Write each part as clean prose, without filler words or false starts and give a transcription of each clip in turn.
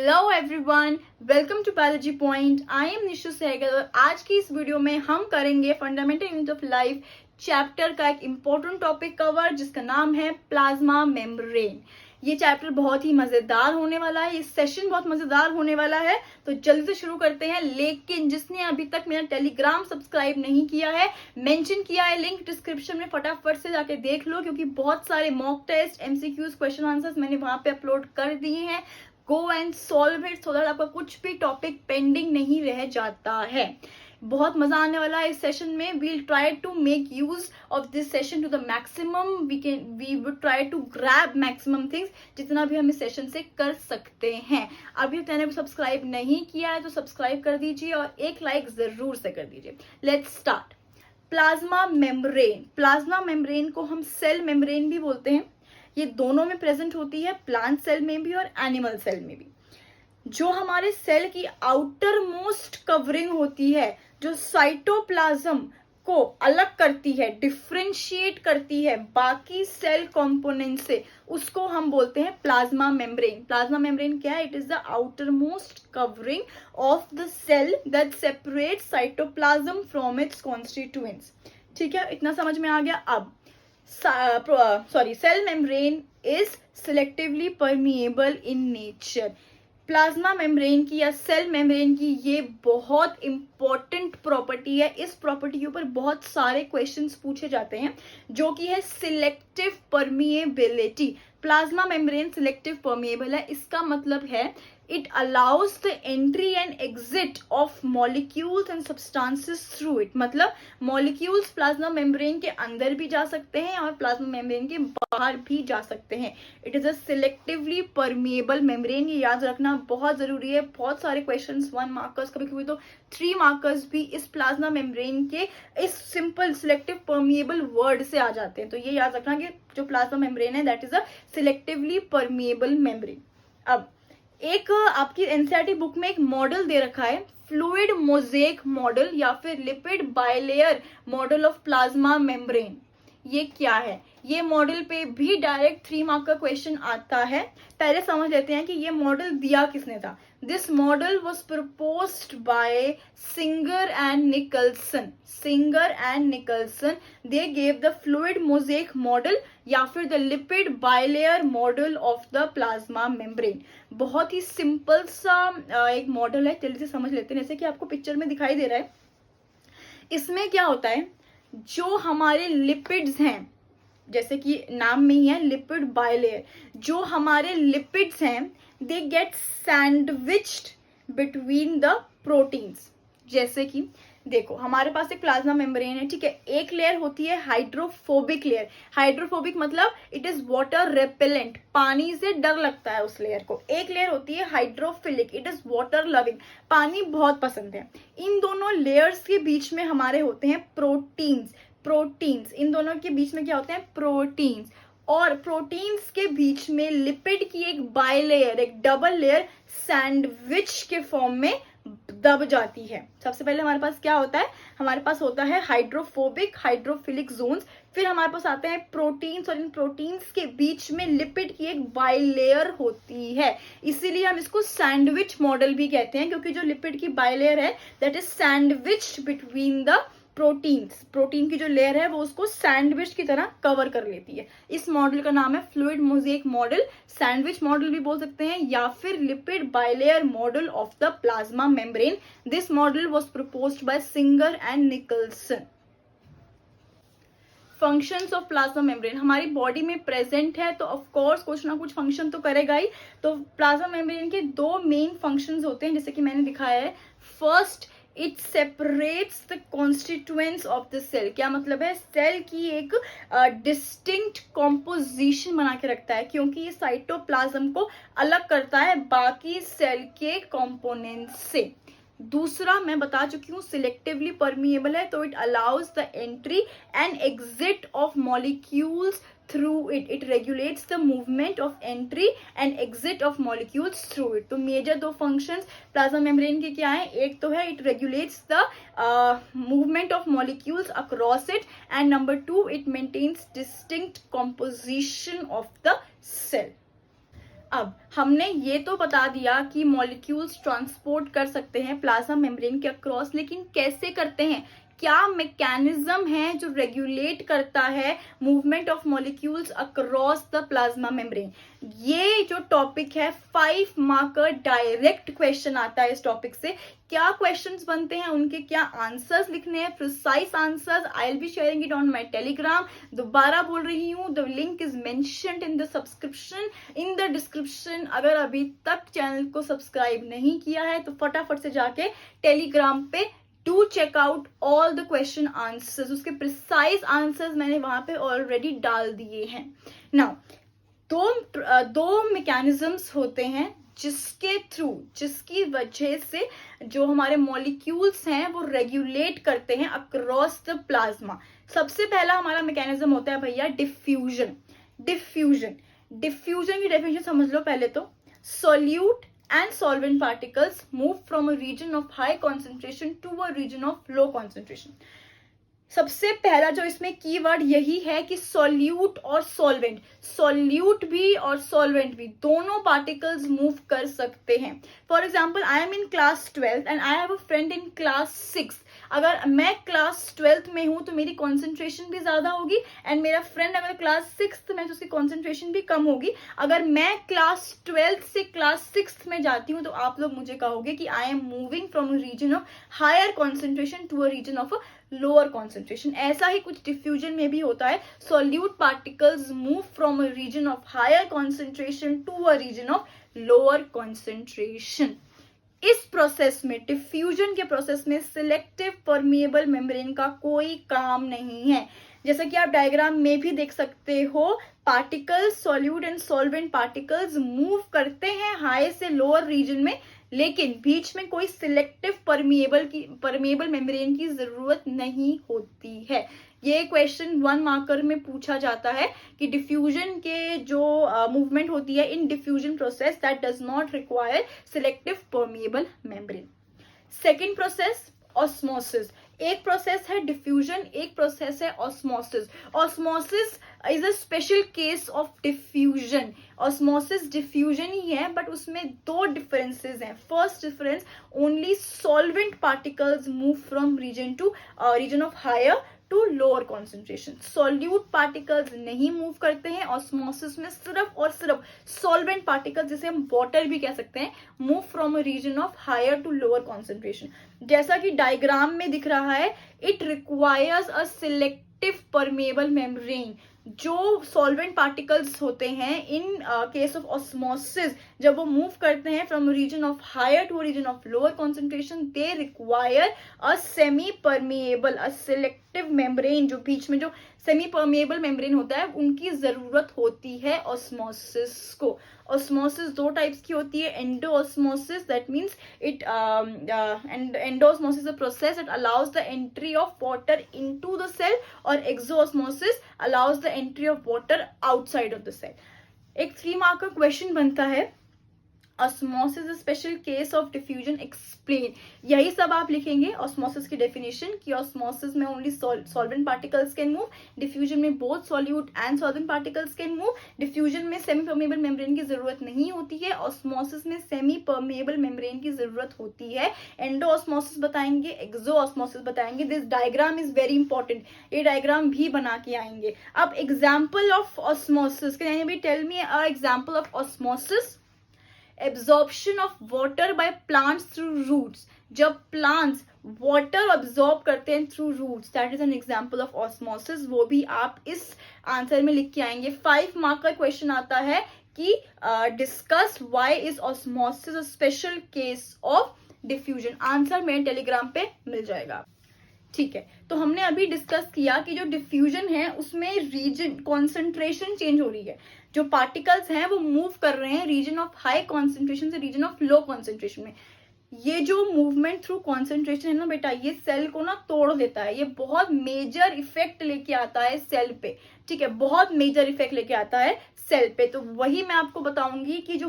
Hello everyone, welcome to biology point. I am Nishu Sehgal और आज की इस वीडियो में हम करेंगे fundamental unit of life chapter का एक इम्पोर्टेंट टॉपिक कवर जिसका नाम है प्लाज्मा मेम्ब्रेन। ये चैप्टर बहुत ही मजेदार होने वाला है, ये सेशन बहुत मजेदार होने वाला है, तो जल्दी से शुरू करते हैं। लेकिन जिसने अभी तक मेरा टेलीग्राम सब्सक्राइब नहीं किया है, मेंशन किया है लिंक डिस्क्रिप्शन में, फटाफट से जाके देख लो क्योंकि बहुत सारे mock test, MCQs, question answers मैंने वहां पे अपलोड कर दिए हैं। Go and solve it so that आपका कुछ भी टॉपिक पेंडिंग नहीं रह जाता है। बहुत मजा आने वाला है इस सेशन में। We'll try to make use of this session to the maximum. We would try to grab maximum things जितना भी हम इस सेशन से कर सकते हैं। अभी मैंने सब्सक्राइब नहीं किया है तो सब्सक्राइब कर दीजिए और एक लाइक जरूर से कर दीजिए। Let's start. Plasma membrane. Plasma membrane को हम सेल मेम्ब्रेन भी बोलते हैं। ये दोनों में प्रेजेंट होती है, प्लांट सेल में भी और एनिमल सेल में भी। जो हमारे सेल की आउटर मोस्ट कवरिंग होती है, जो साइटोप्लाज्म को अलग करती है, डिफरेंशिएट करती है बाकी सेल कंपोनेंट से, उसको हम बोलते हैं प्लाज्मा मेम्ब्रेन। प्लाज्मा मेम्ब्रेन क्या है? It is the outermost covering of the cell that separate cytoplasm from its constituents. ठीक है, इतना समझ में आ गया। अब cell membrane is selectively permeable in nature। Plasma membrane की या सेल मेम्ब्रेन की ये बहुत इंपॉर्टेंट प्रॉपर्टी है। इस प्रॉपर्टी के ऊपर बहुत सारे क्वेश्चंस पूछे जाते हैं, जो कि है selective permeability. Plasma membrane selective permeable है, इसका मतलब है it allows the entry and exit of molecules and substances through it। मतलब molecules प्लाज्मा मेम्ब्रेन के अंदर भी जा सकते हैं और प्लाज्मा मेम्ब्रेन के बाहर भी जा सकते हैं। It is a selectively permeable membrane, ये याद रखना बहुत जरूरी है। बहुत सारे क्वेश्चंस 1 मार्कर्स, कभी कभी तो 3 मार्कर्स भी इस प्लाज्मा मेम्ब्रेन के इस सिंपल सिलेक्टिव परमिएबल वर्ड से आ जाते हैं। तो ये याद रखना कि जो प्लाज्मा मेम्ब्रेन है that is a selectively permeable membrane. अब एक आपकी एनसीईआरटी बुक में एक मॉडल दे रखा है, फ्लूइड मोजेक मॉडल या फिर lipid bilayer model of plasma membrane. ये क्या है? ये मॉडल पे भी डायरेक्ट 3 मार्क का क्वेश्चन आता है। पहले समझ लेते हैं कि ये मॉडल दिया किसने था। This model was proposed by singer and Nicholson. Singer and Nicholson they gave the fluid mosaic model या फिर the lipid bilayer model of the plasma membrane. बहुत ही सिंपल सा एक मॉडल है, जल्दी से समझ लेते हैं। जैसे कि आपको पिक्चर में दिखाई दे रहा है, इसमें क्या होता है, जो हमारे लिपिड्स हैं, जैसे कि नाम में ही है लिपिड बाइलेयर, जो हमारे लिपिड्स हैं they get sandwiched between the proteins. जैसे कि देखो हमारे पास एक प्लाज्मा मेम्ब्रेन है, ठीक है। एक लेयर होती है हाइड्रोफोबिक लेयर। हाइड्रोफोबिक मतलब इट इज वाटर रेपेलेंट, पानी से डर लगता है उस लेयर को। एक लेयर होती है hydrophilic, it is water loving, पानी बहुत पसंद है। इन दोनों लेयर्स के बीच में हमारे होते हैं प्रोटीन्स। प्रोटीन्स, इन दोनों के बीच में क्या होते हैं? प्रोटीन्स। और प्रोटीन्स के बीच में लिपिड की एक बाइलेयर, एक डबल लेयर सैंडविच के फॉर्म में दब जाती है। सबसे पहले हमारे पास क्या होता है? हमारे पास होता है हाइड्रोफोबिक, हाइड्रोफिलिक जोन्स, फिर हमारे पास आते हैं प्रोटीन्स और इन प्रोटीन्स के बीच में लिपिड की एक बाइलेयर होती है। इसीलिए हम इसको सैंडविच मॉडल भी कहते हैं, क्योंकि जो लिपिड की बाइलेयर है that is sandwiched between the proteins. Protein की जो लेयर है वो उसको सैंडविच की तरह कवर कर लेती है। इस मॉडल का नाम है fluid mosaic model, sandwich model भी बोल सकते हैं, या फिर lipid bilayer model of the plasma membrane. This model was proposed by singer and Nicholson. Functions of plasma membrane हमारी बॉडी में प्रेजेंट है तो ऑफ कोर्स कुछ ना कुछ फंक्शन तो करेगा ही। तो प्लाज्मा मेम्ब्रेन के 2 मेन फंक्शंस होते हैं, जैसे कि मैंने दिखाया है। First, it separates the constituents of the cell. क्या मतलब है? सेल की एक डिस्टिंक्ट कॉम्पोजिशन बना के रखता है, क्योंकि ये साइटोप्लाज्म को अलग करता है बाकी सेल के कंपोनेंट से। दूसरा मैं बता चुकी हूँ, सिलेक्टिवली परमिएबल है, तो it allows the entry and exit of molecules through it। It regulates the movement of entry and exit of molecules through it। तो मेजर 2 फंक्शंस प्लाज्मा मेम्ब्रेन के क्या है? एक तो है it regulates the movement of molecules across it, and number 2 it maintains distinct composition of the cell। अब हमने ये तो बता दिया कि मॉलिक्यूल्स ट्रांसपोर्ट कर सकते हैं प्लाज्मा मेम्ब्रेन के अक्रॉस, लेकिन कैसे करते हैं, क्या मैकेनिज्म है जो रेगुलेट करता है movement of molecules across the plasma membrane. ये जो टॉपिक है 5 मार्कर डायरेक्ट क्वेश्चन आता है इस टॉपिक से। क्या क्वेश्चंस बनते हैं, उनके क्या आंसर्स लिखने हैं, precise answers, I will be sharing it on my Telegram. दोबारा बोल रही हूँ, the link is mentioned in the subscription in the description. अगर अभी तक चैनल को सब्सक्राइब नहीं किया है तो फटाफट से जाके टेलीग्राम पे do check out all the question answers, उसके प्रिसाइज आंसर्स मैंने वहां पे ऑलरेडी डाल दिए हैं। नाउ दो मैकेनिज्म्स होते हैं जिसके थ्रू, जिसकी वजह से जो हमारे मॉलिक्यूल्स हैं वो रेगुलेट करते हैं अक्रॉस द प्लाज्मा। सबसे पहला हमारा मैकेनिज्म होता है भैया डिफ्यूजन। डिफ्यूजन की डेफिनेशन समझ लो पहले तो। Solute and solvent particles move from a region of high concentration to a region of low concentration. सबसे पहला जो इसमें कीवर्ड यही है कि सॉल्यूट और सॉल्वेंट, सॉल्यूट भी और सॉल्वेंट भी दोनों पार्टिकल्स मूव कर सकते हैं। For example, I am in class 12 and I have a friend in class 6। अगर मैं क्लास 12th में हूं तो मेरी कॉन्सेंट्रेशन भी ज्यादा होगी, एंड मेरा फ्रेंड अगर क्लास 6th में तो उसकी कॉन्सेंट्रेशन भी कम होगी। अगर मैं क्लास 12th से क्लास 6th में जाती हूँ तो आप लोग मुझे कहोगे कि I am moving from a region of higher concentration to a region of lower concentration. ऐसा ही कुछ डिफ्यूजन में भी होता है। Solute particles move from a region of higher concentration to a region of lower concentration. इस process में, diffusion के प्रोसेस में सिलेक्टिव परमिएबल मेम्ब्रेन का कोई काम नहीं है। जैसा कि आप डायग्राम में भी देख सकते हो, particles, solute and solvent particles move करते हैं हाई से लोअर रीजन में, लेकिन बीच में कोई सिलेक्टिव परमिएबल मेम्ब्रेन की जरूरत नहीं होती है। ये क्वेश्चन 1 मार्कर में पूछा जाता है कि डिफ्यूजन के जो मूवमेंट होती है in diffusion process that does not require selective permeable membrane. Second process osmosis. एक प्रोसेस है डिफ्यूजन, एक प्रोसेस है osmosis. Osmosis is a special case of diffusion. Osmosis diffusion ही है, बट उसमें 2 डिफरेंसेस हैं। First difference, only solvent particles move from region of higher to lower concentration. Solute particles नहीं move करते हैं। ऑस्मोसिस में सिर्फ और सिर्फ सॉल्वेंट पार्टिकल्स, जिसे हम वाटर भी कह सकते हैं, move from a region of higher to lower concentration. जैसा कि डायग्राम में दिख रहा है, it requires a selective permeable membrane. जो सॉल्वेंट पार्टिकल्स होते हैं इन केस ऑफ ऑस्मोसिस, जब वो मूव करते हैं from region of higher to region of lower concentration, they require a semi permeable, a selective membrane. जो बीच में जो सेमी परमेबल मेम्ब्रेन होता है, उनकी जरूरत होती है ऑस्मोसिस को। ऑस्मोसिस 2 टाइप्स की होती है। Endosmosis, that means it endosmosis a process that allows the entry of water into the cell, और exosmosis allows the entry of water outside of the cell. एक 3 मार्क का क्वेश्चन बनता है, osmosis a special case of diffusion, explain. यही सब आप लिखेंगे osmosis की डेफिनेशन, कि ऑस्मोसिस में only solvent particles can move, diffusion में both solute and solvent particles can move, diffusion में सेमी परमेबल मेम्ब्रेन की जरूरत नहीं होती है, ऑस्मोसिस में सेमी परमेबल मेम्ब्रेन की जरूरत होती है। एंडोऑस्मोसिस बताएंगे, एक्सोऑस्मोसिस बताएंगे। This diagram is very important, ये डायग्राम भी बना के आएंगे। अब example of osmosis, can anybody tell me a example of osmosis? Absorption of water by plants through roots. जब प्लांट्स वाटर अब्जॉर्ब करते हैं through roots, that is an example of osmosis. वो भी आप इस आंसर में लिख के आएंगे। 5 मार्क का क्वेश्चन आता है कि discuss why is osmosis a special case of diffusion. Answer मेरे टेलीग्राम पे मिल जाएगा। ठीक है, तो हमने अभी डिस्कस किया कि जो डिफ्यूजन है उसमें रीजन, कॉन्सेंट्रेशन चेंज हो रही है। जो पार्टिकल्स हैं वो मूव कर रहे हैं रीजन ऑफ हाई कॉन्सेंट्रेशन से रीजन ऑफ लो कॉन्सेंट्रेशन में। ये जो मूवमेंट थ्रू कॉन्सेंट्रेशन है ना बेटा, ये सेल को ना तोड़ देता है। ये बहुत मेजर इफेक्ट लेके आता है सेल पे। ठीक है, बहुत मेजर इफेक्ट लेके आता है सेल पे। तो वही मैं आपको बताऊंगी कि जो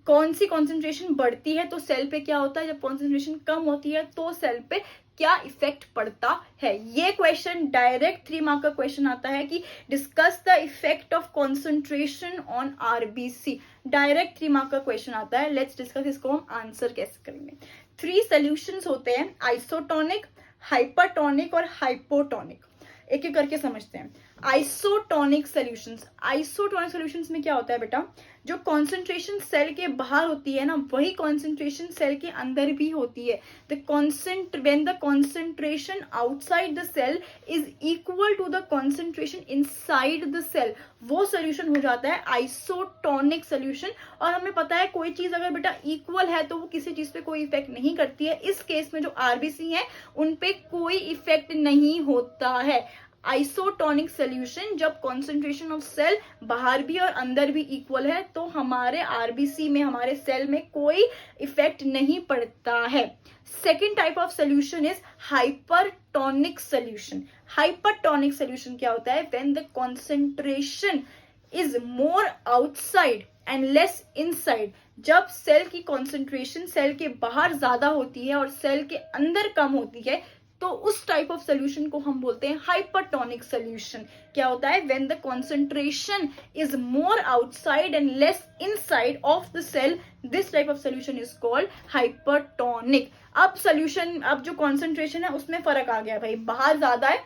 कौन सी कॉन्सेंट्रेशन बढ़ती है तो सेल पे क्या होता है, जब कॉन्सेंट्रेशन कम होती है तो सेल पे क्या इफेक्ट पड़ता है। ये क्वेश्चन डायरेक्ट 3 मार्क का क्वेश्चन आता है कि discuss the effect of concentration on RBC. Direct 3 mark का क्वेश्चन आता है। लेट्स डिस्कस इसको हम आंसर कैसे करेंगे। 3 सॉल्यूशंस होते हैं, आइसोटोनिक, हाइपरटोनिक और हाइपोटोनिक। एक एक करके समझते हैं। आइसोटोनिक सॉल्यूशंस, आइसोटोनिक सॉल्यूशंस में क्या होता है बेटा, जो कॉन्सेंट्रेशन सेल के बाहर होती है ना, वही कॉन्सेंट्रेशन सेल के अंदर भी होती है। When the concentration outside the cell is equal to the concentration inside the cell, वो सोल्यूशन हो जाता है आइसोटोनिक सोल्यूशन। और हमें पता है कोई चीज अगर बेटा इक्वल है तो वो किसी चीज पे कोई इफेक्ट नहीं करती है। इस केस में जो आरबीसी है उन पे कोई इफेक्ट नहीं होता है। आइसोटोनिक सोल्यूशन, जब कॉन्सेंट्रेशन ऑफ सेल बाहर भी और अंदर भी इक्वल है तो हमारे आरबीसी में, हमारे सेल में कोई इफेक्ट नहीं पड़ता है। Second type of solution is hypertonic solution. Hypertonic solution क्या होता है, when the concentration is more outside and less inside. जब सेल की कॉन्सेंट्रेशन सेल के बाहर ज्यादा होती है और सेल के अंदर कम होती है तो उस टाइप ऑफ सोल्यूशन को हम बोलते हैं हाइपरटोनिक सोल्यूशन। क्या होता है, when the concentration is more outside and less inside of the cell, this type of solution is called hypertonic. अब जो कॉन्सेंट्रेशन है उसमें फर्क आ गया भाई, बाहर ज्यादा है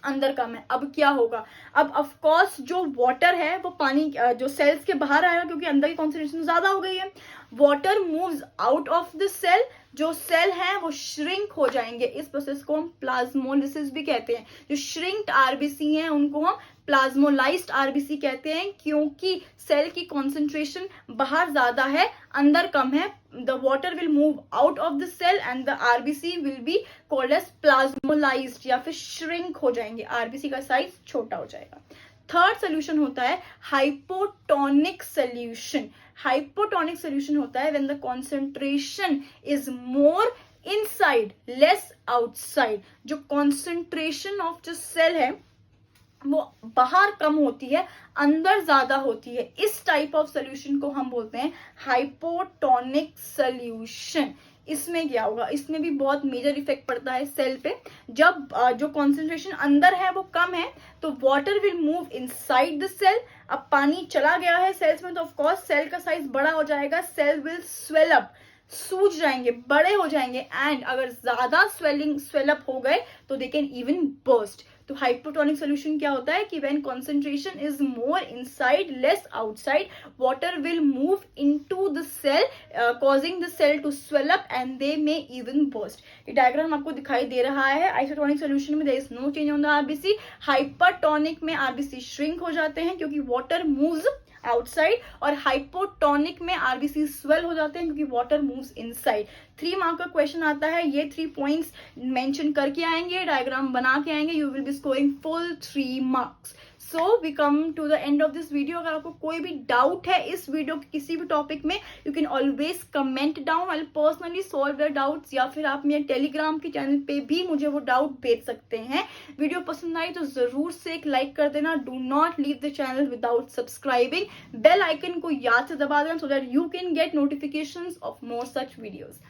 अंदर कम है। अब क्या होगा, अब ऑफ कोर्स जो वाटर है वो पानी जो सेल्स के बाहर आएगा क्योंकि अंदर की कॉन्सेंट्रेशन ज्यादा हो गई है। Water moves out of the cell, जो सेल है वो श्रिंक हो जाएंगे। इस प्रोसेस को हम प्लाज्मोलिसिस भी कहते हैं। जो श्रिंक्ड आरबीसी हैं उनको हम प्लाज्मोलाइज्ड आरबीसी कहते हैं, क्योंकि सेल की कॉन्सेंट्रेशन बाहर ज्यादा है अंदर कम है। The water will move out of the cell and the RBC will be called as plasmolysed, या फिर श्रिंक हो जाएंगे, आरबीसी का साइज छोटा हो जाएगा। थर्ड सोल्यूशन होता है हाइपोटोनिक सोल्यूशन। हाइपोटोनिक सोल्यूशन होता है when the concentration is more inside less outside. जो कॉन्सेंट्रेशन ऑफ जो सेल है वो बाहर कम होती है अंदर ज्यादा होती है। इस टाइप ऑफ सोल्यूशन को हम बोलते हैं हाइपोटोनिक सोल्यूशन। इसमें क्या होगा, इसमें भी बहुत मेजर इफेक्ट पड़ता है सेल पे। जब जो कॉन्सेंट्रेशन अंदर है वो कम है तो water will move inside the cell. अब पानी चला गया है सेल्स में तो ऑफ कोर्स सेल का साइज बड़ा हो जाएगा, सेल विल स्वेल अप, सूज जाएंगे, बड़े हो जाएंगे, एंड अगर ज्यादा स्वेलअप हो गए तो दे कैन इवन बर्स्ट। तो हाइपोटोनिक सोल्यूशन क्या होता है कि when concentration is more inside less outside, water will move into the cell causing the cell to swell up and they may even burst. ये diagram आपको दिखाई दे रहा है। आइसोटोनिक सोल्यूशन में there is no change on the RBC. Hypertonic में RBC shrink हो जाते हैं क्योंकि वाटर मूव्स आउटसाइड, और हाइपोटोनिक में आरबीसी स्वेल हो जाते हैं क्योंकि वाटर मूव्स इनसाइड। 3 मार्क का क्वेश्चन आता है, ये 3 पॉइंट्स मेंशन करके आएंगे, डायग्राम बना के आएंगे, you will be scoring full 3 marks. So we come to the end of this video. अगर आपको कोई भी डाउट है इस वीडियो के किसी भी टॉपिक में, you can always comment down, I will personally solve the doubts, या फिर आप मेरे टेलीग्राम के चैनल पे भी मुझे वो डाउट भेज सकते हैं। वीडियो पसंद आई तो जरूर से एक लाइक कर देना। Do not leave the channel without subscribing. Bell icon को याद से दबा देना so that you can get notifications of more such videos.